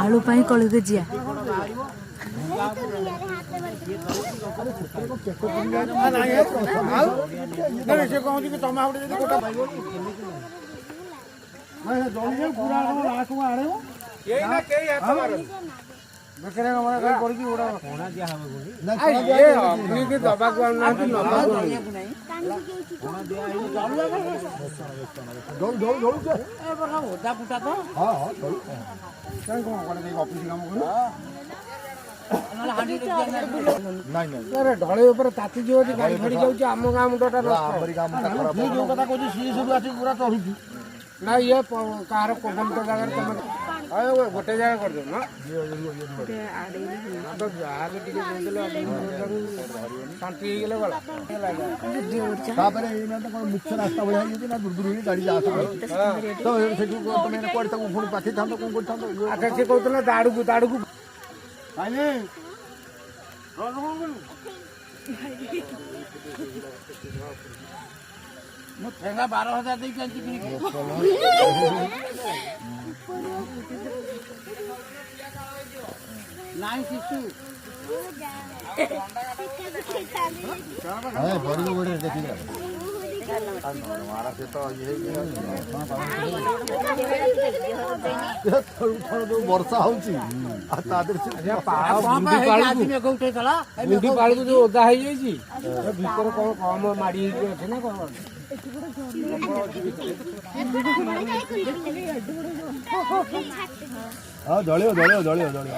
आलू पाई कल जिया ढले ताती जो गाड़ी फड़ी जाऊँ आम गाँ मुंडा जो कथा कह सी सब आस पूरा चढ़ुची ना ये कहार पवन तो जगह गोटे जगह कर दे ना शांति गला मुख्य रास्ता भाई ना दूर दूर गाड़ी तो पुणी पाठी था कौन कर सी कहते दाड़ू दाड़ू ठेगा 12,000 नाई शिशु वर्षा होती जो ओदा भीतर कौन कम माड़ी अच्छे ना कौन हाँ जलियो जलियो जलियो जलियो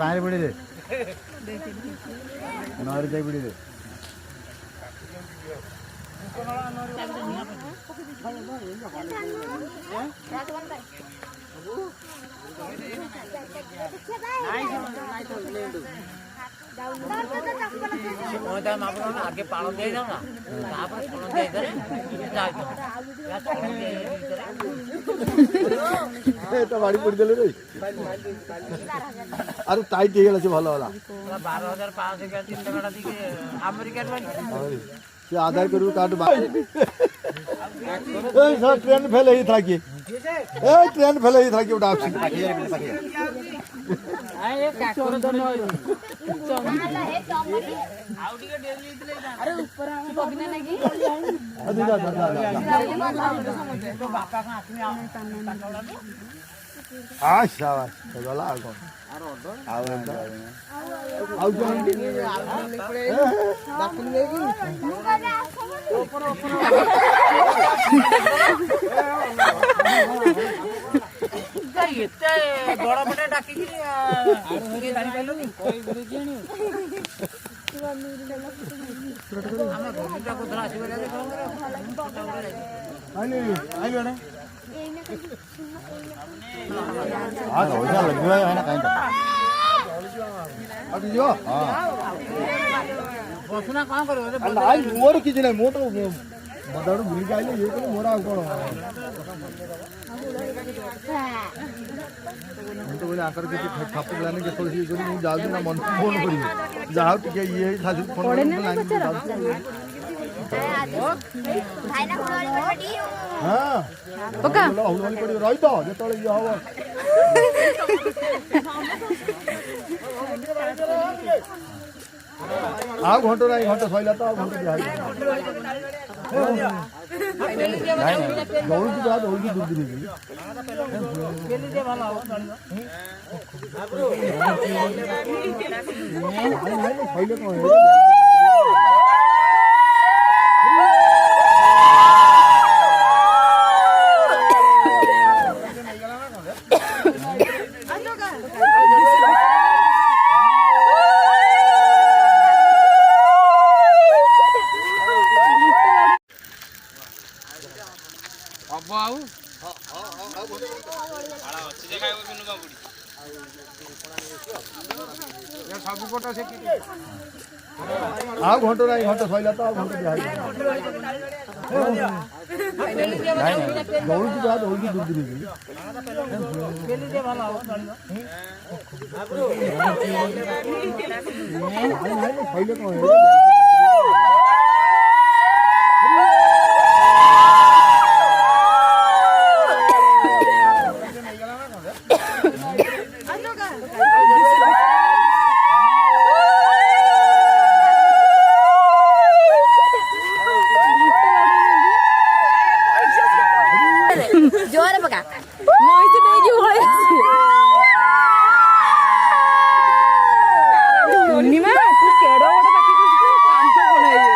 पानी पड़ी दे नहर जाई पड़ी दे आगे पालन दे जाओ ना बाड़ी पड़ी देले रे अरे टाइट हे गेला से भलो वाला 12,500 के 3 टका दिके अमेरिकन वाली से आधार करू कार्ड ए सर ट्रेन फेल ही था कि ए ट्रेन फेल ही था कि उड़ा आए काकोर दोनो अरे ऊपर हम बगने लगी अरे जा तो बापा का हाथ में आ शाबाश चला आ कौन आओ बड़ा बड़ा डाकी बसना कौन करो मोर किसी नहीं मोर तो मदारू भूल गए ये तो मोरा कौन तो बोले आकर के छाप लाने के थोड़ी सी मैं जाऊ ना मन फोन करी जाओ टिके ये खाली फोन भाई ना पड़ी हां पक्का हुलवाली पड़ी रही तो जेतले ये हो आ घंटो नहीं घंटो सइला तो घंटो दौड़ की बात दौड़ की दूर दूर की ସବୁ ପଟ ସେ ଆଉ ଘଣ୍ଟ ନାହିଁ ଘଣ୍ଟ ସଇଲା ତ ଆଉ ଘଣ୍ଟ ଦିଆ ଦୌଡୁଛି ଯାହା ଦୌଡୁଛି ଦୁର୍ଦିନ ସଇଲେ କଣ जोर पका मोइसे नेकी भळे पूर्णिमा तू केडो गोटे बाकी कांच कोण आहे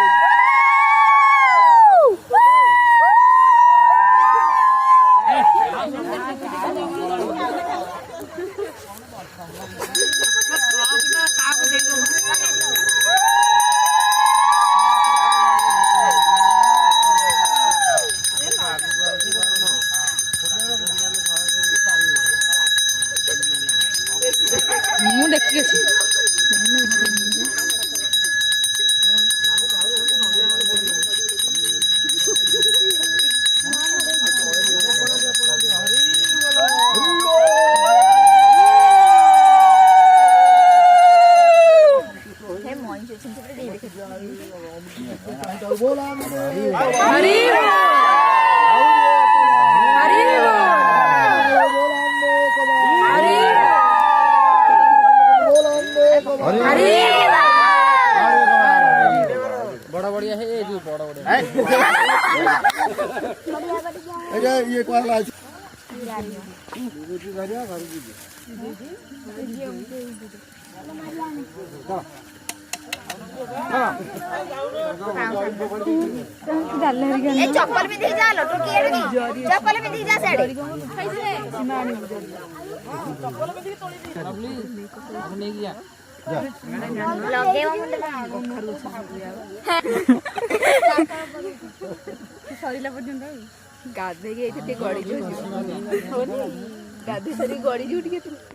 ମୁଁ ଦେଖି ଅଛି बड़ा बढ़िया है ये जो बड़ा बढ़िया अरे ये कहला चप्पल भी जा लो चप्पल भी जा साड़ी सरिला पर्यंत गाधे गड़ी गाधे सारी गड़ी